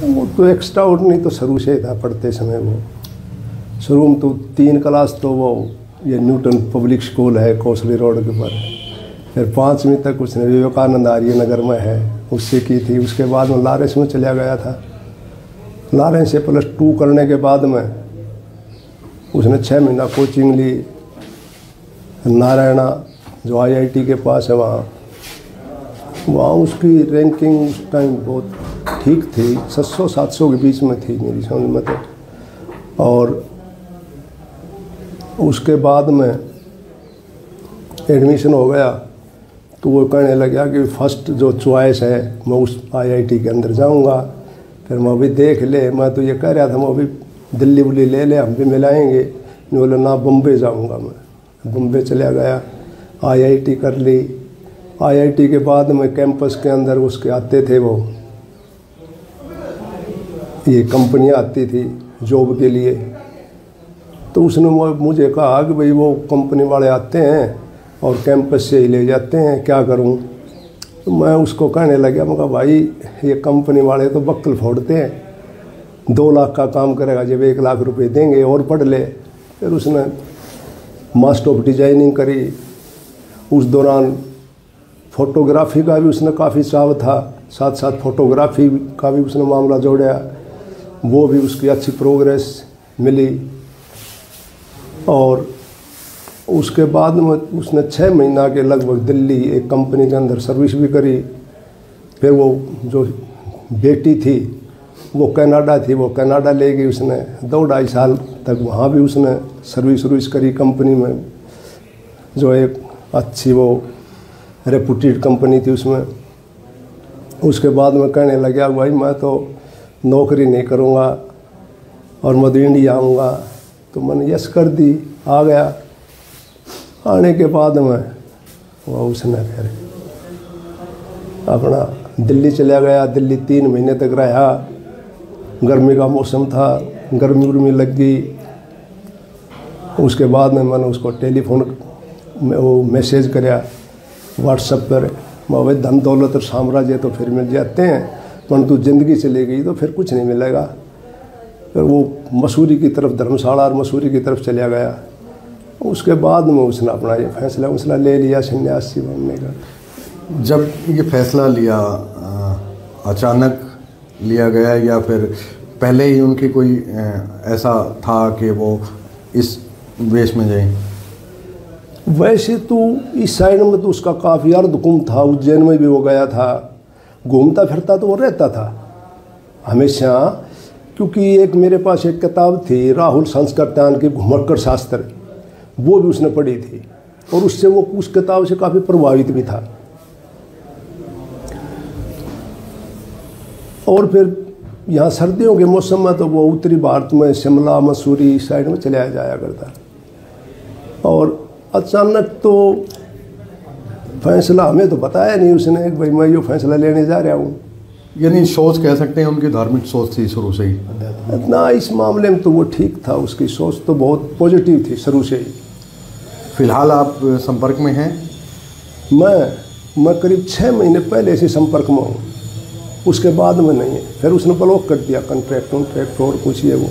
वो तो extra ordinary तो शुरू से ही था पढ़ते समय। वो शुरू में तो 3 क्लास तो वो ये न्यूटन पब्लिक स्कूल है कोसली रोड के ऊपर, फिर 5वीं तक उसने विवेकानंद आर्य नगर में है उससे की थी। उसके बाद में लॉरेंस में चला गया था। लॉरेंस से +2 करने के बाद में उसने 6 महीना कोचिंग ली नारायणा जो IIT के पास है वहाँ उसकी रैंकिंग उस टाइम बहुत ठीक थी, 600-700 के बीच में थी मेरी समझ में तो। और उसके बाद में एडमिशन हो गया तो वो कहने लगा कि फर्स्ट जो चॉइस है मैं उस IIT के अंदर जाऊंगा। फिर मैं अभी देख ले, मैं तो ये कह रहा था मैं अभी दिल्ली उल्ली ले ले हम भी मिलाएंगे, नहीं बोले ना बम्बे जाऊंगा। मैं बम्बे चला गया, IIT कर ली। IIT के बाद में कैंपस के अंदर उसके आते थे वो ये कंपनियां आती थी जॉब के लिए, तो उसने मुझे कहा कि भाई वो कंपनी वाले आते हैं और कैंपस से ही ले जाते हैं, क्या करूं। तो मैं उसको कहने लगा, मैं कहा भाई ये कंपनी वाले तो बक्कल फोड़ते हैं, 2 लाख का काम करेगा जब 1 लाख रुपए देंगे और पढ़ ले। फिर उसने मास्टर ऑफ डिजाइनिंग करी। उस दौरान फोटोग्राफी का भी उसने काफ़ी चाव था, साथ साथ फोटोग्राफी का भी उसने मामला जोड़ा, वो भी उसकी अच्छी प्रोग्रेस मिली। और उसके बाद में उसने 6 महीना के लगभग दिल्ली एक कंपनी के अंदर सर्विस भी करी। फिर वो जो बेटी थी वो कनाडा थी, वो कनाडा ले गई उसने, 2-2.5 साल तक वहाँ भी उसने सर्विस करी कंपनी में, जो एक अच्छी वो रेपुटेड कंपनी थी उसमें। उसके बाद में कहने लगा भाई मैं तो नौकरी नहीं करूँगा और मैं तो इंडिया आऊँगा। तो मैंने यस कर दी, आ गया। आने के बाद में वो उसने फिर अपना दिल्ली चला गया। दिल्ली 3 महीने तक रहा। गर्मी का मौसम था, गर्मी लग गई। उसके बाद में मैंने उसको टेलीफोन में वो मैसेज कराया व्हाट्सएप पर, भाई धन दौलत और साम्राज्य तो फिर मिल जाते हैं, परंतु ज़िंदगी चली गई तो फिर कुछ नहीं मिलेगा। फिर वो मसूरी की तरफ, धर्मशाला और मसूरी की तरफ चला गया। उसके बाद में उसने अपना ये फैसला ले लिया सन्यासी बनने का। जब ये फैसला लिया अचानक लिया गया या फिर पहले ही उनकी कोई ऐसा था कि वो इस वेश में जाए? वैसे तो इस साइड में तो उसका काफ़ी अर्धकुंभ था, उज्जैन में भी वो गया था, घूमता फिरता तो वो रहता था हमेशा। क्योंकि एक मेरे पास एक किताब थी राहुल संस्कृत्यान की घुमक्कड़ शास्त्र, वो भी उसने पढ़ी थी और उससे वो उस किताब से काफ़ी प्रभावित भी था। और फिर यहाँ सर्दियों के मौसम में तो वो उत्तरी भारत में शिमला मसूरी साइड में चला जाया करता। और अचानक तो फैसला हमें तो बताया नहीं उसने कि भाई मैं ये फैसला लेने जा रहा हूँ। यानी सोच कह सकते हैं उनकी धार्मिक सोच थी शुरू से ही? इतना इस मामले में तो वो ठीक था, उसकी सोच तो बहुत पॉजिटिव थी शुरू से ही। फिलहाल आप संपर्क में हैं? मैं करीब 6 महीने पहले से संपर्क में हूँ, उसके बाद में नहीं है। फिर उसने ब्लॉक कर दिया कॉन्ट्रैक्ट और कुछ ये वो।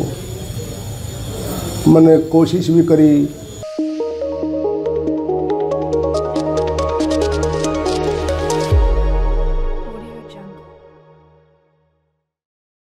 मैंने कोशिश भी करी